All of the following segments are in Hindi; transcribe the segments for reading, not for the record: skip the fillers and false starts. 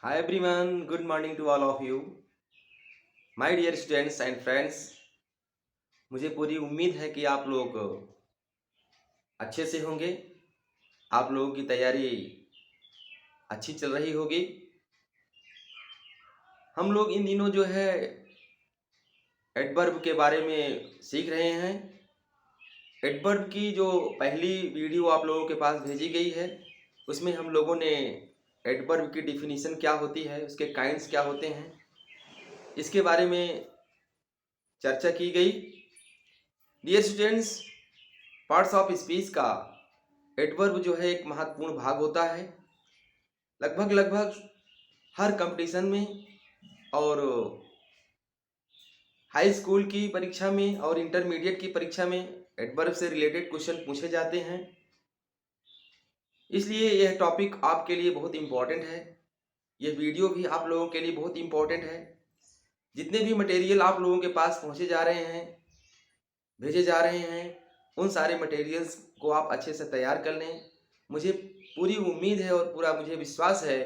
Hi everyone, good morning to all of you. My dear students and friends, मुझे पूरी उम्मीद है कि आप लोग अच्छे से होंगे। आप लोगों की तैयारी अच्छी चल रही होगी। हम लोग इन दिनों जो है एडवर्ब के बारे में सीख रहे हैं। एडवर्ब की जो पहली वीडियो आप लोगों के पास भेजी गई है, उसमें हम लोगों ने एडवर्ब की डिफिनीशन क्या होती है, उसके काइंड्स क्या होते हैं, इसके बारे में चर्चा की गई। Dear students, parts of speech का एडवर्ब जो है एक महत्वपूर्ण भाग होता है। लगभग लगभग हर कंपटीशन में और हाई स्कूल की परीक्षा में और इंटरमीडिएट की परीक्षा में एडवर्ब से रिलेटेड क्वेश्चन पूछे जाते हैं। इसलिए यह टॉपिक आपके लिए बहुत इम्पोर्टेंट है। यह वीडियो भी आप लोगों के लिए बहुत इम्पोर्टेंट है। जितने भी मटेरियल आप लोगों के पास पहुंचे जा रहे हैं, भेजे जा रहे हैं, उन सारे मटेरियल्स को आप अच्छे से तैयार कर लें। मुझे पूरी उम्मीद है और पूरा मुझे विश्वास है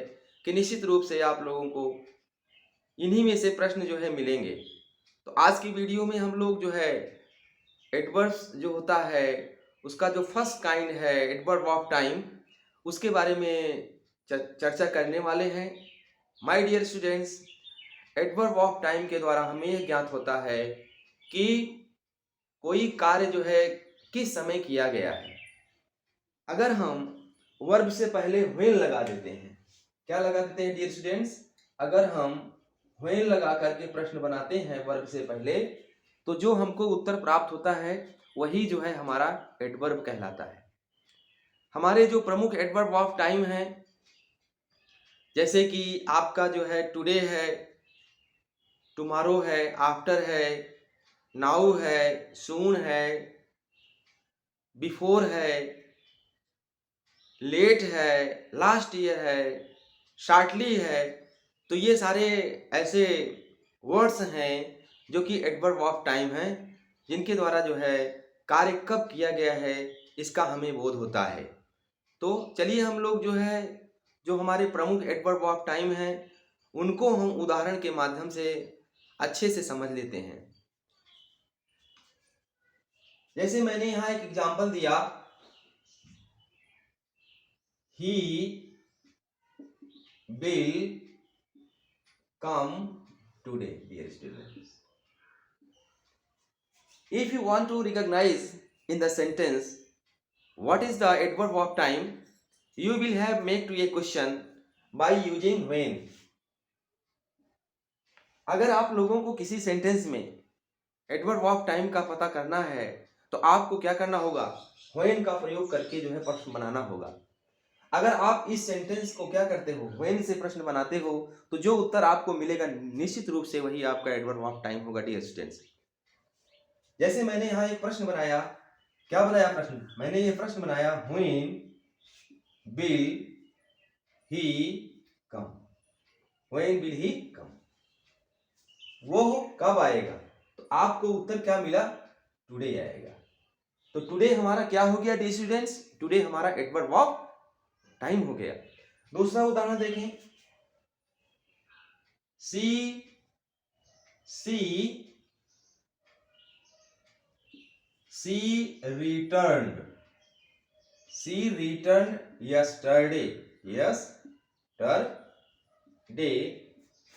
कि निश्चित रूप से आप लोगों को इन्हीं में से प्रश्न जो है मिलेंगे। तो आज की वीडियो में हम लोग जो है एडवर्ब्स जो होता है उसका जो फर्स्ट काइंड है एडवर्ब ऑफ टाइम, उसके बारे में चर्चा करने वाले हैं। My dear students, adverb of time के द्वारा हमें यह ज्ञात होता है कि कोई कार्य जो है किस समय किया गया है। अगर हम वर्ब से पहले व्हेन लगा देते हैं, क्या लगा देते हैं डियर स्टूडेंट्स? अगर हम व्हेन लगा करके प्रश्न बनाते हैं वर्ब से पहले, तो जो हमको उत्तर प्राप्त होता है वही जो है हमारा एडवर्ब कहलाता है। हमारे जो प्रमुख एडवर्ब ऑफ टाइम है, जैसे कि आपका जो है टुडे है, टुमारो है, आफ्टर है, नाउ है, सून है, बिफोर है, लेट है, लास्ट ईयर है, शार्टली है। तो ये सारे ऐसे वर्ड्स हैं जो कि एडवर्ब ऑफ टाइम हैं, जिनके द्वारा जो है कार्य कब किया गया है इसका हमें बोध होता है। तो चलिए हम लोग जो है जो हमारे प्रमुख एडवर्ब ऑफ टाइम हैं उनको हम उदाहरण के माध्यम से अच्छे से समझ लेते हैं। जैसे मैंने यहाँ एक एग्जांपल दिया, ही will come today, dear students. If you want to recognize in the sentence what is the adverb of time, you will have make to a question by using when. अगर आप लोगों को किसी सेंटेंस में एडवर्ब ऑफ टाइम का पता करना है तो आपको क्या करना होगा? when का प्रयोग करके जो है प्रश्न बनाना होगा। अगर आप इस सेंटेंस को क्या करते हो, व्हेन से प्रश्न बनाते हो, तो जो उत्तर आपको मिलेगा निश्चित रूप से वही आपका एडवर्ब ऑफ टाइम होगा डियर स्टूडेंट्स। जैसे मैंने यहाँ एक प्रश्न बनाया, क्या बनाया प्रश्न? मैंने ये प्रश्न बनाया, when will he come, when will he come, वो कब आएगा? तो आपको उत्तर क्या मिला? टुडे आएगा। तो टुडे हमारा क्या हो गया डियर स्टूडेंट्स? टुडे हमारा एडवर्ब ऑफ टाइम हो गया। दूसरा उदाहरण देखें, सी returned yesterday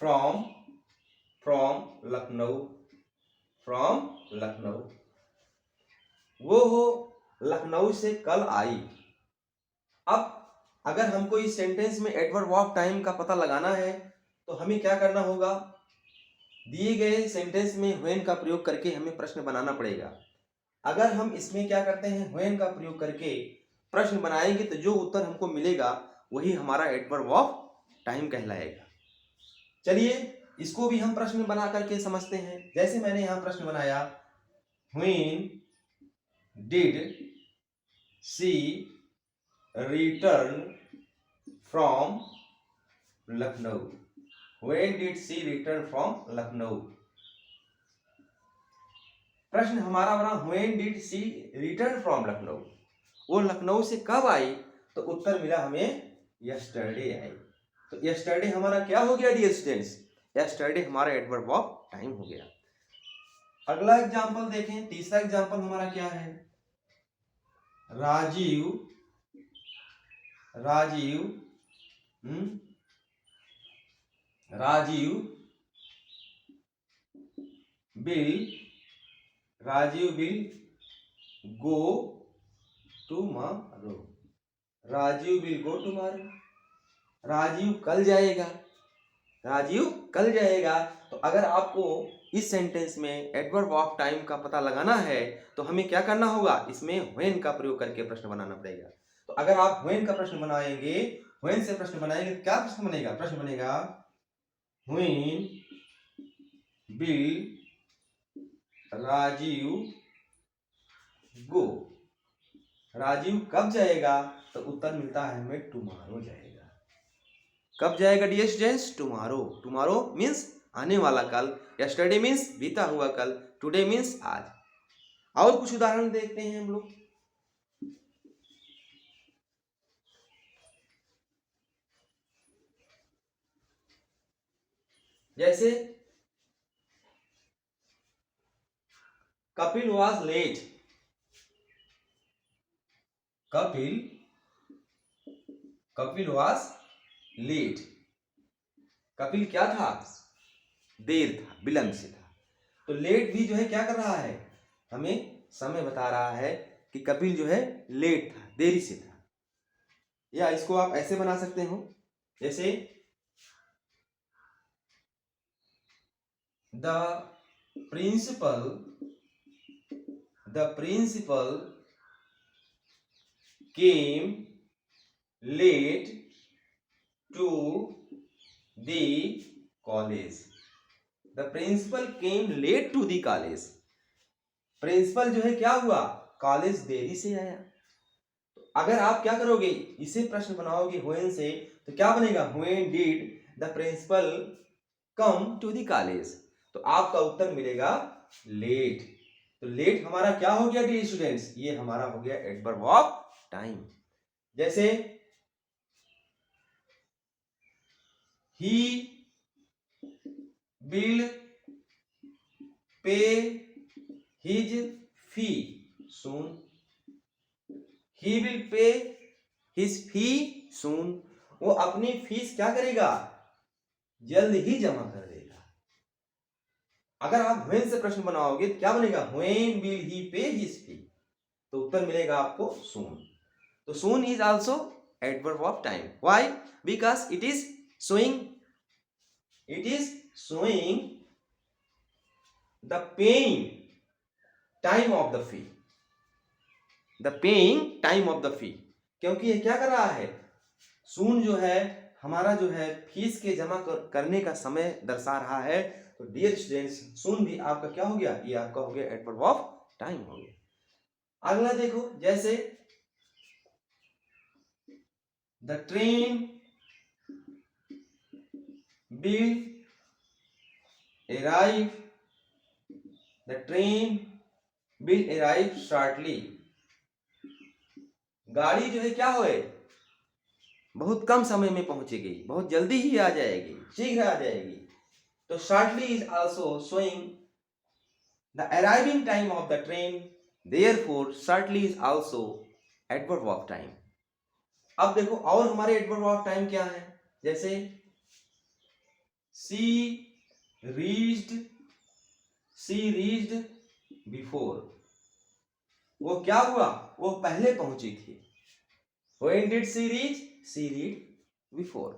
from लखनऊ। वो लखनऊ से कल आई। अब अगर हमको इस सेंटेंस में एडवर्ब ऑफ टाइम का पता लगाना है तो हमें क्या करना होगा? दिए गए सेंटेंस में व्हेन का प्रयोग करके हमें प्रश्न बनाना पड़ेगा। अगर हम इसमें क्या करते हैं, व्हेन का प्रयोग करके प्रश्न बनाएंगे तो जो उत्तर हमको मिलेगा वही हमारा एडवर्ब ऑफ टाइम कहलाएगा। चलिए इसको भी हम प्रश्न बना करके समझते हैं। जैसे मैंने यहाँ प्रश्न बनाया, when did she return from Lucknow, when did she return from Lucknow. प्रश्न हमारा बना when did she return from Lucknow, वो लखनऊ से कब आई? तो उत्तर मिला हमें यस्टरडे आई। तो यस्टरडे हमारा क्या हो गया डियर स्टूडेंट्स? यस्टरडे हमारा एडवर्ब ऑफ टाइम हो गया। अगला एग्जांपल देखें, तीसरा एग्जांपल हमारा क्या है? Rajiv Rajiv Rajiv will go tomorrow. Rajiv will go tomorrow, Rajiv कल जाएगा, राजीव कल जाएगा। तो अगर आपको इस सेंटेंस में एडवर्ब ऑफ टाइम का पता लगाना है तो हमें क्या करना होगा? इसमें व्हेन का प्रयोग करके प्रश्न बनाना पड़ेगा। तो अगर आप व्हेन का प्रश्न बनाएंगे, व्हेन से प्रश्न बनाएंगे, क्या प्रश्न बनेगा? प्रश्न बनेगा व्हेन विल राजीव गो, राजीव कब जाएगा? तो उत्तर मिलता है हमें टुमारो जाएगा। कब जाएगा dear students? Tomorrow. Tomorrow means आने वाला कल, यस्टरडे मीन्स बीता हुआ कल, टुडे मीन्स आज। और कुछ उदाहरण देखते हैं हम लोग। जैसे Kapil was late, Kapil was late, Kapil क्या था? देर था, विलंब से था। तो लेट भी जो है क्या कर रहा है? हमें समय बता रहा है कि कपिल जो है लेट था, देरी से था। या इसको आप ऐसे बना सकते हो, जैसे the principal came late to the college. The principal came late to the college. Principal जो है क्या हुआ? कॉलेज देरी से आया। तो अगर आप क्या करोगे, इसे प्रश्न बनाओगे व्हेन से, तो क्या बनेगा? When did the principal come to the college. तो आपका उत्तर मिलेगा लेट। तो लेट हमारा क्या हो गया डियर स्टूडेंट्स? ये हमारा हो गया एडवर्ब ऑफ टाइम। जैसे he will pay his fee soon, he will pay his fee soon। वो अपनी फीस क्या करेगा? जल्द ही जमा कर देगा। अगर आप व्हेन से प्रश्न बनाओगे तो क्या बनेगा? व्हेन विल ही पे हिज फी। तो उत्तर मिलेगा आपको soon। तो soon is also adverb of time. Why? Because it is showing the paying time of the fee, the paying time of the fee। क्योंकि ये क्या कर रहा है? soon जो है हमारा जो है फीस के जमा करने का समय दर्शा रहा है। तो डियर स्टूडेंट्स, soon भी आपका क्या हो गया? ये आपका हो गया एडवर्ब ऑफ टाइम हो गया। अगला देखो, जैसे the train will arrive, the train will arrive shortly। गाड़ी जो है क्या होए? बहुत कम समय में पहुंचेगी, बहुत जल्दी ही आ जाएगी, शीघ्र आ जाएगी। तो shortly is also showing the arriving time of the train, therefore shortly is also adverb of time। अब देखो और हमारे एडवर्ब ऑफ टाइम क्या है? जैसे she reached before। वो क्या हुआ? वो पहले पहुंची थी। When did she reach? She reached before।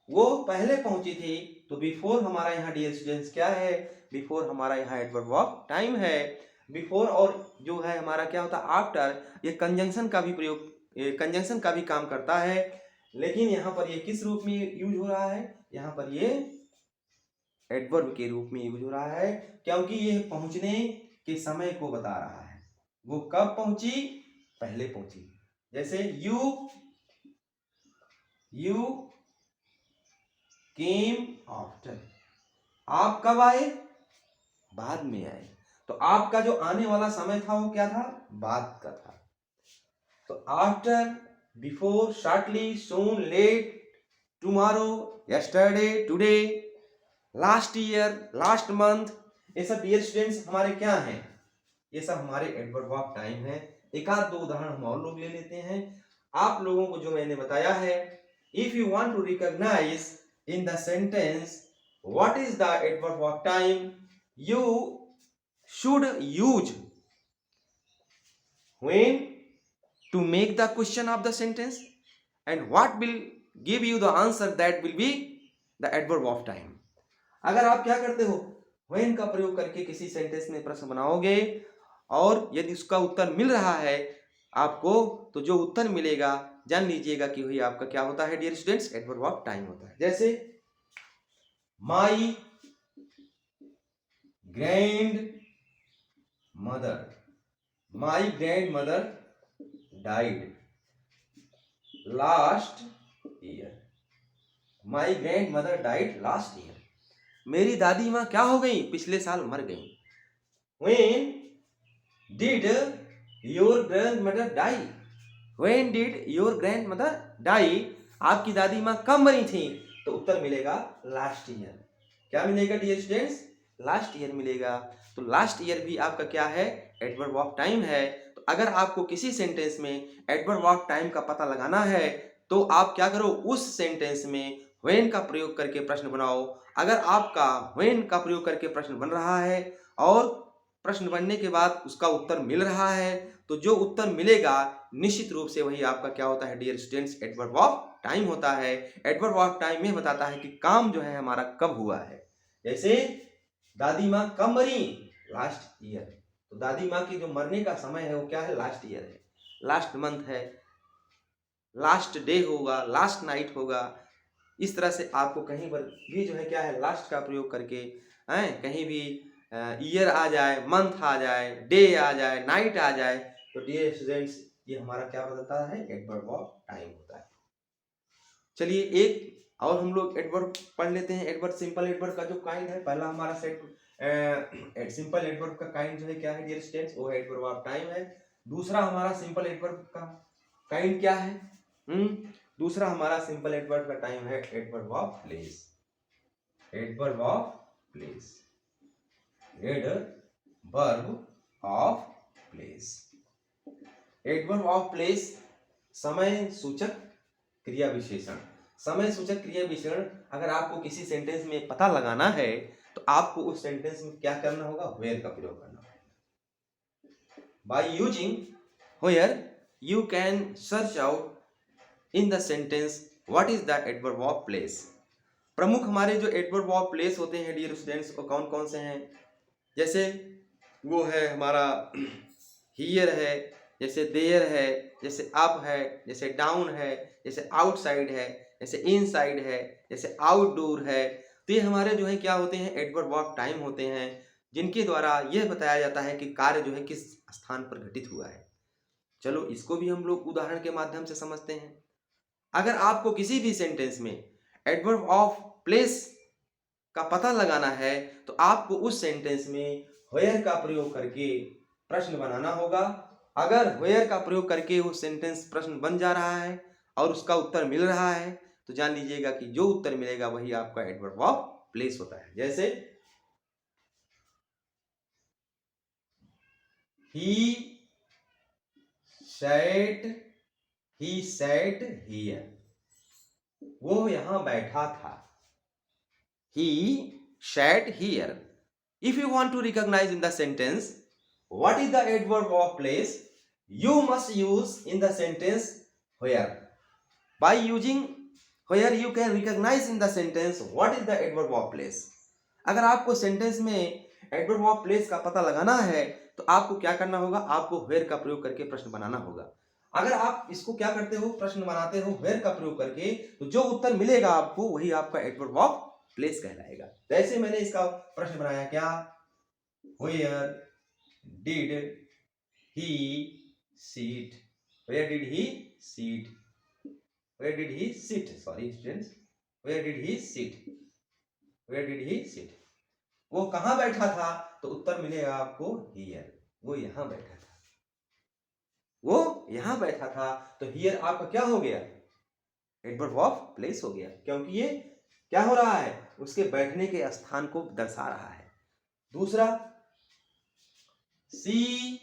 वो पहले पहुंची थी। तो बिफोर हमारा यहाँ डियर स्टूडेंट्स क्या है? बिफोर हमारा यहाँ एडवर्ब ऑफ टाइम है। बिफोर और जो है हमारा क्या होता है? आफ्टर। ये कंजंक्शन का भी प्रयोग, कंजंक्शन का भी काम करता है। लेकिन यहाँ पर ये किस रूप में यूज हो रहा है? यहाँ पर ये एडवर्ब के रूप में यूज हो रहा है, क्योंकि ये पहुंचने के समय को बता रहा है। वो कब पहुंची? पहले पहुंची। जैसे यू केम आफ्टर। आप कब आए? बाद में आए। तो आपका जो आने वाला समय था वो क्या था? बाद का था। तो after, before, shortly, soon, late, tomorrow, yesterday, today, last year, last month, ये सब डियर स्टूडेंट्स हमारे क्या हैं? ये सब हमारे एडवर्ब ऑफ टाइम है। एक आध दो उदाहरण हम और लोग ले लेते हैं। आप लोगों को जो मैंने बताया है, if you want to recognise in the sentence what is the adverb of time, you should use when to make the question of the sentence and what will give you the answer, that will be the adverb of time. अगर आप क्या करते हो, when का प्रयोग करके किसी सेंटेंस में प्रश्न बनाओगे और यदि उसका उत्तर मिल रहा है आपको, तो जो उत्तर मिलेगा जान लीजिएगा कि वही आपका क्या होता है dear students, adverb of time होता है। जैसे my grandmother, my grandmother died last year, my grandmother died last year, मेरी दादी माँ क्या हो गई, पिछले साल मर गई। When did your grandmother die? When did your grandmother die? आपकी दादी माँ कब मरी थी? तो उत्तर मिलेगा लास्ट ईयर। क्या मिलेगा डियर स्टूडेंट्स? लास्ट ईयर मिलेगा। तो लास्ट ईयर भी आपका क्या है, एडवर्ब ऑफ टाइम है। तो अगर आपको किसी सेंटेंस में एडवर्ब ऑफ टाइम का पता लगाना है तो आप क्या करो, उस सेंटेंस में व्हेन का प्रयोग करके प्रश्न बनाओ। अगर आपका व्हेन का प्रयोग करके प्रश्न बन रहा है और प्रश्न बनने के बाद उसका उत्तर मिल रहा है, तो जो उत्तर मिलेगा निश्चित रूप से वही आपका क्या होता है dear students, adverb of time होता है। एडवर्ब ऑफ टाइम में बताता है कि काम जो है हमारा कब हुआ है। जैसे दादी माँ कब मरी, लास्ट ईयर। तो दादी माँ की जो मरने का समय है वो क्या है, लास्ट ईयर है, लास्ट मंथ है, लास्ट डे होगा, लास्ट नाइट होगा। इस तरह से आपको कहीं पर भी जो है क्या है, लास्ट का प्रयोग करके कहीं भी ईयर आ जाए, मंथ आ जाए, डे आ जाए, नाइट आ जाए, तो डियर स्टूडेंट्स ये हमारा क्या बताता है, एडवर्ब ऑफ टाइम होता है। चलिए एक और हम लोग एडवर्ब पढ़ लेते हैं। एडवर्ब, सिंपल एडवर्ब का जो काइंड है, पहला हमारा सेट सिंपल एडवर्ब का काइंड जो है क्या है डियर स्टूडेंट्स, वो एडवर्ब ऑफ टाइम है। दूसरा हमारा सिंपल एडवर्ब का काइंड क्या है, दूसरा हमारा सिंपल एडवर्ब का टाइम है adverb of place, adverb of place, adverb of place. Adverb of place समय सूचक क्रिया विशेषण। समय सूचक क्रिया विशेषण अगर आपको किसी सेंटेंस में पता लगाना है तो आपको उस सेंटेंस में क्या करना होगा, वेयर का प्रयोग करना होगा। By using var you can search out in the sentence what is the adverb of place. प्रमुख हमारे जो एडवर्ब ऑफ प्लेस होते हैं डियर स्टूडेंट्स, वो कौन कौन से हैं? जैसे वो है हमारा हियर है, जैसे देयर है, जैसे अप है, जैसे डाउन है, जैसे आउटसाइड है, जैसे इनसाइड है, जैसे आउटडोर है। तो ये हमारे जो है क्या होते हैं, एडवर्ब ऑफ टाइम होते हैं, जिनके द्वारा यह बताया जाता है कि कार्य जो है किस स्थान पर घटित हुआ है। चलो इसको भी हम लोग उदाहरण के माध्यम से समझते हैं। अगर आपको किसी भी सेंटेंस में एडवर्ब ऑफ प्लेस का पता लगाना है तो आपको उस सेंटेंस में व्हेयर का प्रयोग करके प्रश्न बनाना होगा। अगर व्हेयर का प्रयोग करके वो सेंटेंस प्रश्न बन जा रहा है और उसका उत्तर मिल रहा है तो जान लीजिएगा कि जो उत्तर मिलेगा वही आपका एडवर्ब ऑफ प्लेस होता है। जैसे he sat here, वो यहां बैठा था। He sat here. If you want to recognize in the sentence what is the adverb of place, you must use in the sentence where. By using where you can recognize in the sentence what is the adverb of place. अगर आपको सेंटेंस में एडवर्ब ऑफ प्लेस का पता लगाना है तो आपको क्या करना होगा, आपको where का प्रयोग करके प्रश्न बनाना होगा। अगर आप इसको क्या करते हो, प्रश्न बनाते हो where का प्रयोग करके, तो जो उत्तर मिलेगा आपको वही आपका एडवर्ब ऑफ प्लेस कहलाएगा। जैसे मैंने इसका प्रश्न बनाया क्या, Where did he sit? Where did he sit? Where did he sit? Sorry students, where did he sit? Where did he sit? वो कहाँ बैठा था? तो उत्तर मिलेगा आपको here, वो यहाँ बैठा था, वो यहाँ बैठा था। तो here आपका क्या हो गया, एडवर्ब ऑफ प्लेस हो गया, क्योंकि ये क्या हो रहा है, उसके बैठने के स्थान को दर्शा रहा है। दूसरा, सी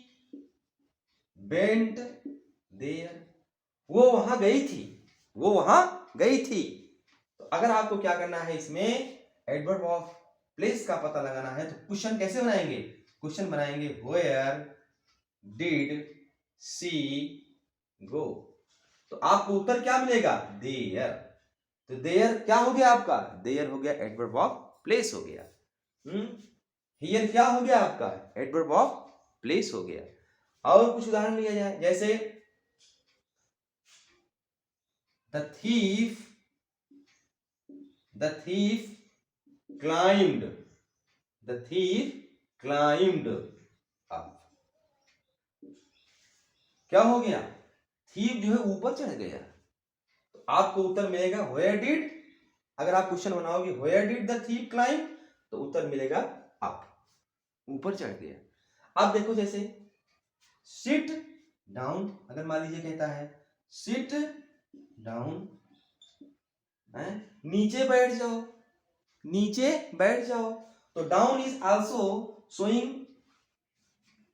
वेंट देयर, वो वहां गई थी, वो वहां गई थी। तो अगर आपको क्या करना है, इसमें एडवर्ब ऑफ प्लेस का पता लगाना है, तो क्वेश्चन कैसे बनाएंगे, क्वेश्चन बनाएंगे वेयर डिड सी गो। तो आपको उत्तर क्या मिलेगा, देयर। तो देयर क्या हो गया आपका, देयर हो गया एडवर्ब ऑफ प्लेस हो गया। हियर क्या हो गया आपका, एडवर्ब ऑफ प्लेस हो गया। और कुछ उदाहरण लिया जाए, जैसे the thief climbed, the thief climbed up। क्या हो गया, थीफ जो है ऊपर चढ़ गया। तो आपको उत्तर मिलेगा वेयर डिड, अगर आप क्वेश्चन बनाओगे where did the thief climb, तो उत्तर मिलेगा अप, ऊपर चढ़ गया। अब देखो जैसे सिट डाउन, अगर मान लीजिए कहता है सिट डाउन, नीचे बैठ जाओ, नीचे बैठ जाओ। तो down is also showing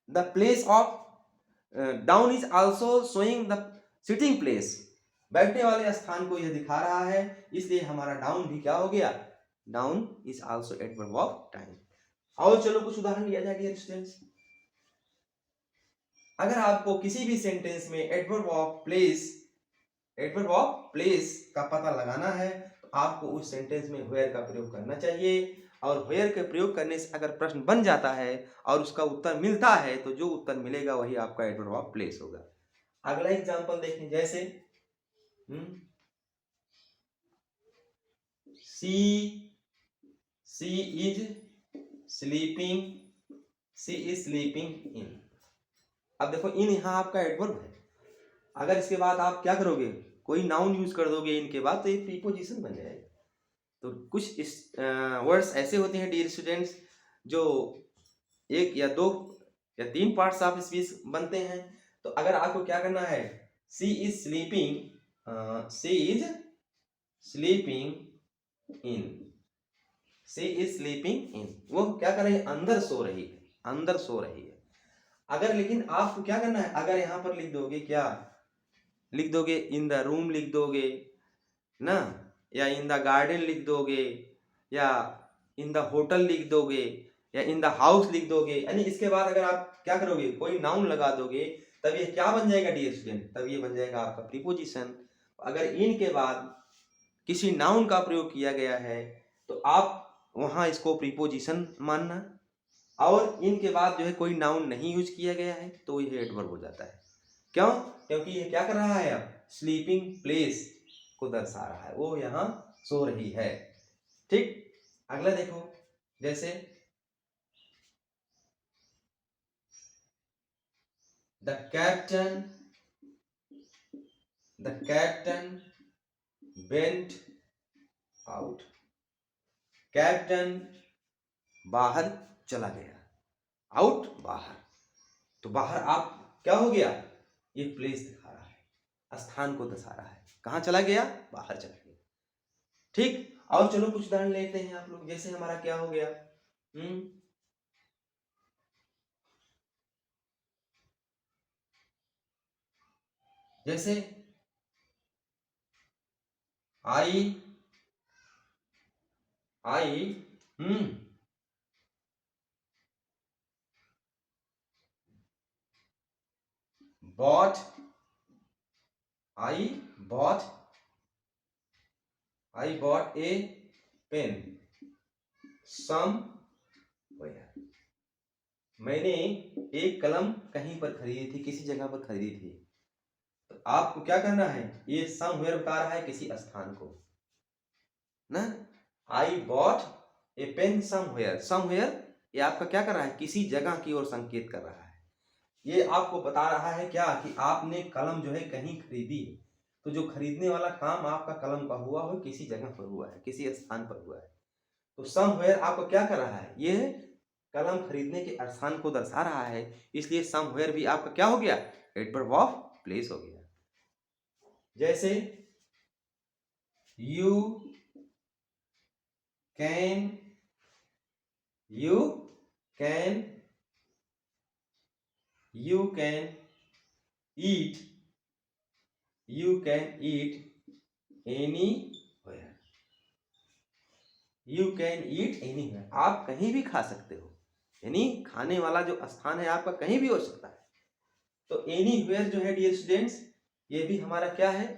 the place of, down is also showing the sitting place, बैठने वाले स्थान को यह दिखा रहा है, इसलिए हमारा डाउन भी क्या हो गया, down is also adverb of time. और चलो कुछ उदाहरण लिया जाए डियर स्टूडेंट्स। अगर आपको किसी भी सेंटेंस में एडवर्ब ऑफ प्लेस का पता लगाना है, तो आपको उस सेंटेंस में वेयर का प्रयोग करना चाहिए, और वेयर के प्रयोग करने से अगर प्रश्न बन जाता है और उसका उत्तर मिलता है, तो जो उत्तर मिलेगा वही आपका एडवर्ब ऑफ प्लेस होगा। अगला एग्जांपल देखें, जैसे शी इज स्लीपिंग इन। अब देखो इन यहाँ आपका एडवर्ब है, अगर इसके बाद आप क्या करोगे, कोई नाउन यूज कर दोगे इनके बाद, तो ये प्रीपोजिशन बन जाएगा। तो कुछ इस वर्ड्स ऐसे होते हैं डियर स्टूडेंट्स, जो एक या दो या तीन पार्ट्स ऑफ स्पीच बनते हैं। तो अगर आपको क्या करना है, शी इज स्लीपिंग इन, वो क्या कर रही है, अंदर सो रही है, अंदर सो रही है। अगर लेकिन आपको क्या करना है, अगर यहाँ पर लिख दोगे, क्या लिख दोगे, इन द रूम लिख दोगे ना, या इन द गार्डन लिख दोगे, या इन द होटल लिख दोगे, या इन द हाउस लिख दोगे, यानी इसके बाद अगर आप क्या करोगे, कोई नाउन लगा दोगे, तब ये क्या बन जाएगा डियर स्टूडेंट, तब ये बन जाएगा आपका प्रीपोजिशन। अगर इन के बाद किसी नाउन का प्रयोग किया गया है, तो आप वहां इसको प्रीपोजिशन मानना, और इनके बाद जो है कोई नाउन नहीं यूज किया गया है, तो ये एडवर्ब हो जाता है। क्यों, क्योंकि ये क्या कर रहा है, अब स्लीपिंग प्लेस को दर्शा रहा है, वो यहाँ सो रही है। ठीक, अगला देखो, जैसे the captain went out, captain बाहर चला गया, आउट बाहर। तो बाहर आप क्या हो गया, ये प्लेस दिखा रहा है, स्थान को दर्शा रहा है, कहां चला गया, बाहर चला गया। ठीक, और चलो कुछ उदाहरण लेते हैं आप लोग, जैसे हमारा क्या हो गया, जैसे आई bought I bought a pen somewhere, मैंने एक कलम कहीं पर खरीदी थी, किसी जगह पर खरीदी थी। तो आपको क्या करना है, ये समवेयर बता रहा है किसी स्थान को ना, I bought a pen somewhere ये आपका क्या कर रहा है, किसी जगह की ओर संकेत कर रहा है। ये आपको बता रहा है क्या, कि आपने कलम जो है कहीं खरीदी है, तो जो खरीदने वाला काम आपका कलम का हुआ हो, किसी जगह पर हुआ है, किसी स्थान पर हुआ है। तो समवेयर आपको क्या कर रहा है, ये कलम खरीदने के स्थान को दर्शा रहा है, इसलिए समवेयर भी आपका क्या हो गया, एडवर्ब ऑफ प्लेस हो गया। जैसे you can you can you can eat anywhere. You can eat anywhere, आप कहीं भी खा सकते हो, यानी खाने वाला जो स्थान है आपका कहीं भी हो सकता है। तो एनीवेयर जो है डियर स्टूडेंट्स, ये भी हमारा क्या है,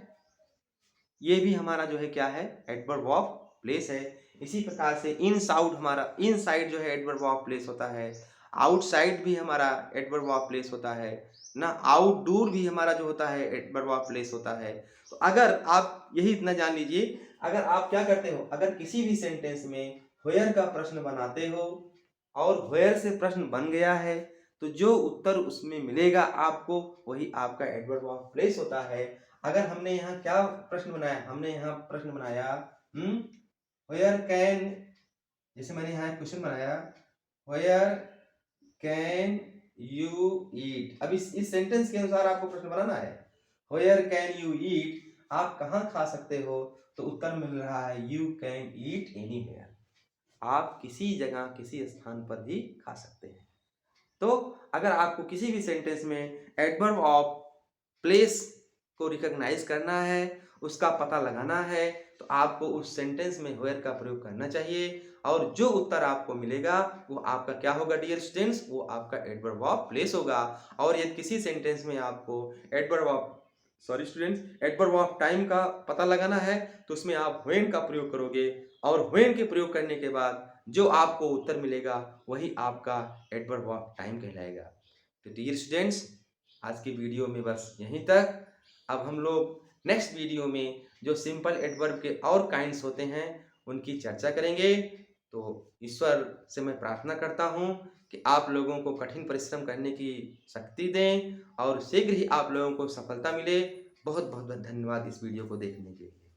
ये भी हमारा जो है क्या है, एडवर्ब ऑफ प्लेस है। इसी प्रकार से इनसाइड जो है एडवर्ब ऑफ प्लेस होता है, आउटसाइड भी हमारा एडवर्ब ऑफ प्लेस होता है ना, आउटडोर भी हमारा जो होता है एडवर्ब ऑफ प्लेस होता है। तो अगर आप यही इतना जान लीजिए, अगर आप क्या करते हो, अगर किसी भी सेंटेंस में व्हेयर का प्रश्न बनाते हो और व्हेयर से प्रश्न बन गया है, तो जो उत्तर उसमें मिलेगा आपको वही आपका एडवर्ब ऑफ प्लेस होता है। अगर हमने यहाँ क्या प्रश्न बनाया, हमने यहाँ प्रश्न बनाया व्हेयर कैन, जैसे मैंने यहाँ क्वेश्चन बनाया व्हेयर कैन यू ईट। अब इस सेंटेंस के अनुसार आपको प्रश्न बनाना है, व्हेयर कैन यू ईट, आप कहाँ खा सकते हो, तो उत्तर मिल रहा है यू कैन ईट एनीवेयर, आप किसी जगह किसी स्थान पर भी खा सकते हैं। तो अगर आपको किसी भी सेंटेंस में एडवर्ब ऑफ प्लेस को रिकॉग्नाइज करना है, उसका पता लगाना है, तो आपको उस सेंटेंस में व्हेयर का प्रयोग करना चाहिए और जो उत्तर आपको मिलेगा वो आपका क्या होगा डियर स्टूडेंट्स, वो आपका एडवर्ब ऑफ प्लेस होगा। और यदि किसी सेंटेंस में आपको एडवर्ब ऑफ टाइम का पता लगाना है, तो उसमें आप व्हेन का प्रयोग करोगे और व्हेन के प्रयोग करने के बाद जो आपको उत्तर मिलेगा वही आपका एडवर्ब ऑफ टाइम कहलाएगा। तो डियर स्टूडेंट्स, आज की वीडियो में बस यहीं तक। अब हम लोग नेक्स्ट वीडियो में जो सिंपल एडवर्ब के और काइंड्स होते हैं उनकी चर्चा करेंगे। तो ईश्वर से मैं प्रार्थना करता हूँ कि आप लोगों को कठिन परिश्रम करने की शक्ति दें और शीघ्र ही आप लोगों को सफलता मिले। बहुत बहुत धन्यवाद इस वीडियो को देखने के लिए।